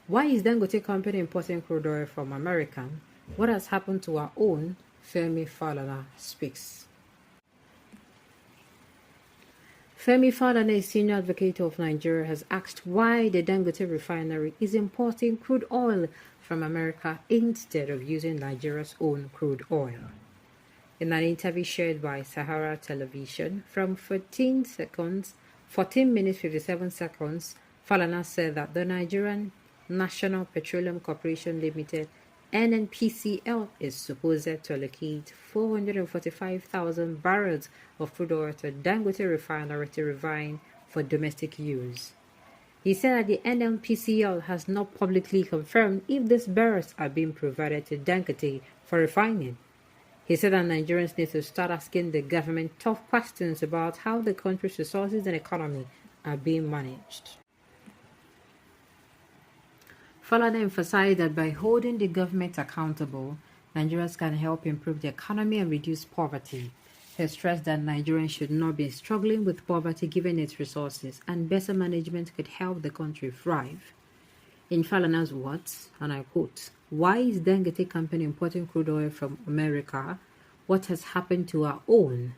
Why is Dangote company importing crude oil from America? What has happened to our own? Femi Falana speaks. Femi Falana, a senior advocate of Nigeria, has asked why the Dangote refinery is importing crude oil from America instead of using Nigeria's own crude oil. In an interview shared by Sahara Television from 14 minutes 57 seconds, Falana said that the Nigerian National Petroleum Corporation Limited NNPCL is supposed to allocate 445,000 barrels of crude oil to Dangote refinery to refine for domestic use. He said that the NNPCL has not publicly confirmed if these barrels are being provided to Dangote for refining. He said that Nigerians need to start asking the government tough questions about how the country's resources and economy are being managed. Falana emphasized that by holding the government accountable, Nigerians can help improve the economy and reduce poverty. He stressed that Nigerians should not be struggling with poverty given its resources, and better management could help the country thrive. In Falana's words, and I quote, "Why is Dangote company importing crude oil from America? What has happened to our own?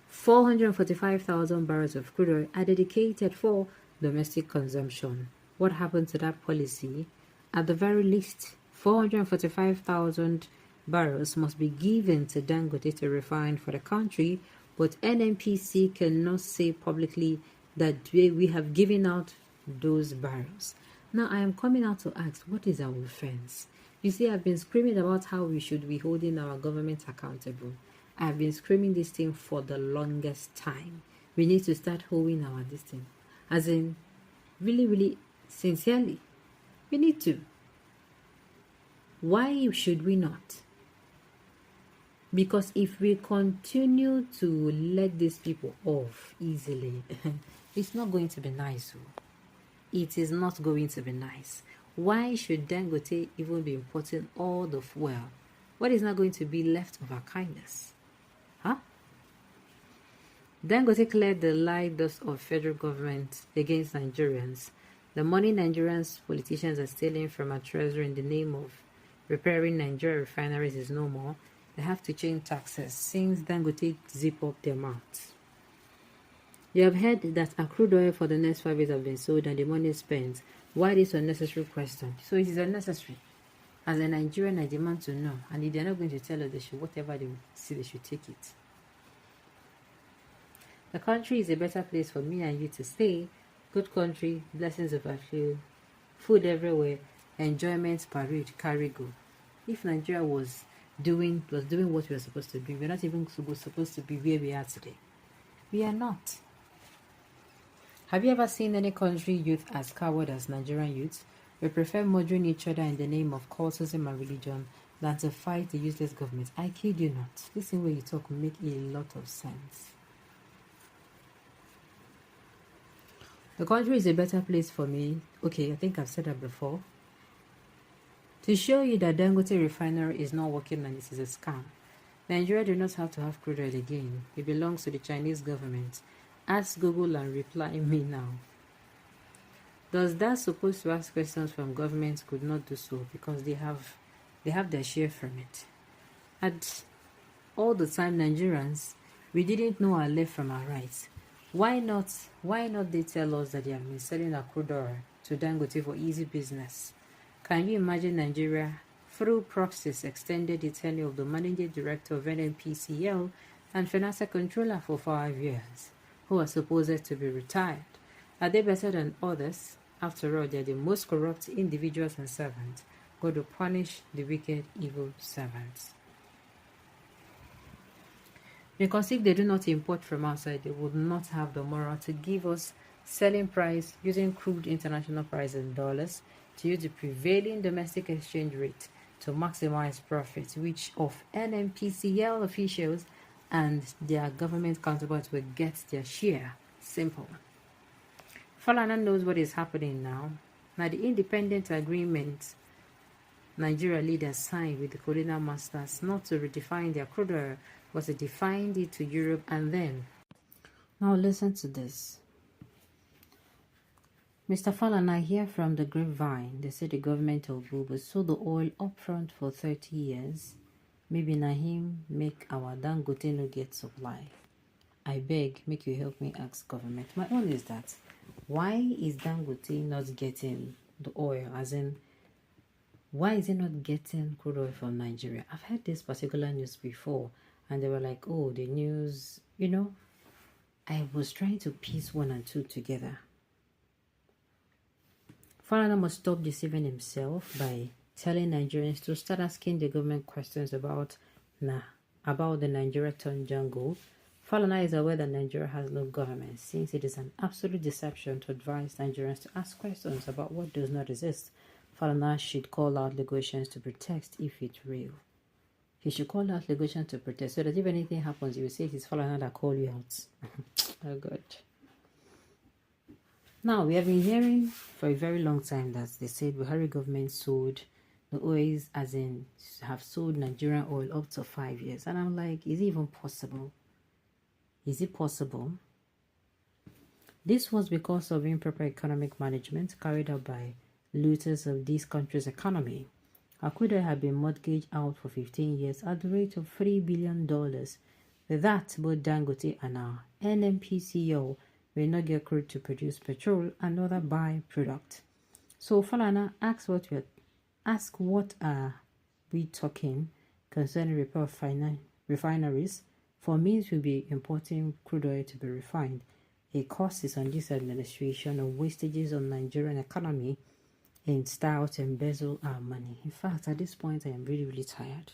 445,000 barrels of crude oil are dedicated for domestic consumption. What happened to that policy? At the very least, 445,000 barrels must be given to Dangote to refine for the country, but NNPC cannot say publicly that we have given out those barrels." Now, I am coming out to ask, what is our offense? You see, I've been screaming about how we should be holding our government accountable. I've been screaming this thing for the longest time. We need to start holding our this thing. As in, really, really sincerely. We need to. Why should we not? Because if we continue to let these people off easily, it's not going to be nice. It is not going to be nice. Why should Dangote even be importing all the fuel? What is not going to be left of our kindness? Huh? Dangote cleared the lie dust of federal government against Nigerians. The money Nigerians politicians are stealing from our treasury in the name of repairing Nigeria refineries is no more. They have to change taxes since Dangote zip up their mouths. You have heard that a crude oil for the next 5 years have been sold and the money spent. Why this unnecessary question? So it is unnecessary. As a Nigerian, I demand to know. And if they are not going to tell us, they should, whatever they see, they should take it. The country is a better place for me and you to stay. Good country, blessings overflow, food everywhere, enjoyment, parade, carry go. If Nigeria was doing what we were supposed to be, we're not even supposed to be where we are today. We are not. Have you ever seen any country youth as coward as Nigerian youth? We prefer murdering each other in the name of cultism and religion than to fight the useless government. I kid you not. This way you talk make a lot of sense. The country is a better place for me. Okay, I think I've said that before. To show you that Dangote refinery is not working and this is a scam. Nigeria do not have to have crude oil again. It belongs to the Chinese government. Ask Google and reply me now. Does that supposed to ask questions from government could not do so because they have their share from it? At all the time, Nigerians, we didn't know our left from our right. Why not they tell us that they have been selling our crude oil to Dangote for easy business? Can you imagine Nigeria, through proxies, extended the tenure of the managing director of NNPCL and financial controller for 5 years, who are supposed to be retired? Are they better than others? After all, they are the most corrupt individuals and servants. God will punish the wicked, evil servants. Because if they do not import from outside, they would not have the moral to give us selling price using crude international price in dollars to use the prevailing domestic exchange rate to maximize profits, which of NNPCL officials and their government counterparts will get their share. Simple. Falana knows what is happening now. Now, the independent agreement Nigeria leaders signed with the colonial masters not to redefine their crude oil, but to define it to Europe and then. Now listen to this. Mr. Falana, I hear from the grapevine. They say the government of Bubu sold the oil upfront for 30 years. Maybe na him make our Dangote no get supply. I beg, make you help me ask government. My own is that, why is Dangote not getting the oil? As in, why is he not getting crude oil from Nigeria? I've heard this particular news before, and they were like, oh, the news, I was trying to piece 1 and 2 together. Falana must stop deceiving himself by telling Nigerians to start asking the government questions about the Nigeria turned jungle. Falana is aware that Nigeria has no government, since it is an absolute deception to advise Nigerians to ask questions about what does not exist. Falana should call out Lagosians to protest if it's real. He should call out Lagosians to protest so that if anything happens, you will say it is Falana that called you out. Oh God. Now, we have been hearing for a very long time that they said Buhari government sold the oils, as in have sold Nigerian oil up to 5 years. And I'm like, is it even possible? Is it possible? This was because of improper economic management carried out by looters of this country's economy. Our crude oil had been mortgaged out for 15 years at the rate of $3 billion. With that, both Dangote and our NMPCO will not get crude to produce petrol and other byproduct. So Falana, ask what are we talking concerning repair of refineries? For means we'll be importing crude oil to be refined. A cost is on this administration of wastages on Nigerian economy in style to embezzle our money. In fact, at this point, I am really, really tired.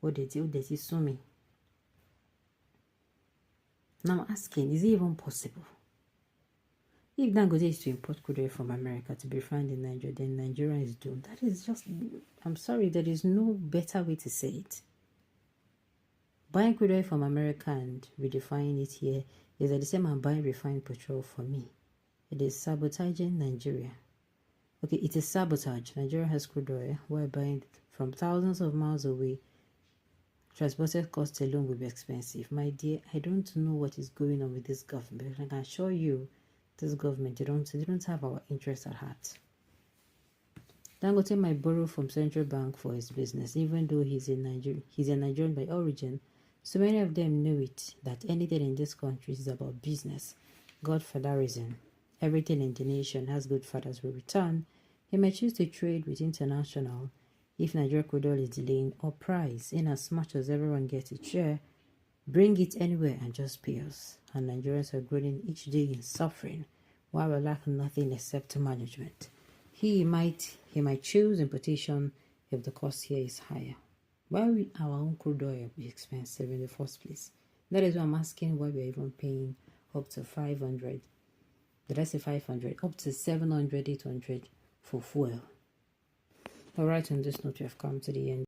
What did he sue me? Now I'm asking, is it even possible? If Dangote is to import crude oil from America to be refined in Nigeria, then Nigeria is doomed. That is just, I'm sorry, there is no better way to say it. Buying crude oil from America and redefining it here is at the same as buying refined petrol for me. It is sabotaging Nigeria. Okay, it is sabotage. Nigeria has crude oil. We're buying it from thousands of miles away. Transported costs alone will be expensive. My dear, I don't know what is going on with this government. I can assure you, this government, they don't have our interests at heart. Dangote might borrow from central bank for his business, even though he's a Nigerian by origin. So many of them know it, that anything in this country is about business. Godfatherism. Everything in the nation has good fathers will return. He may choose to trade with international if Nigeria crude oil is delaying or price, in as much as everyone gets its share. Bring it anywhere and just pay us. And Nigerians are growing each day in suffering, while we lack nothing except management. He might choose importation if the cost here is higher. Why will our own crude oil be expensive in the first place? That is why I'm asking why we're even paying up to 500. Did I say 500? Up to 700, 800 for fuel. Alright, on this note, we have come to the end.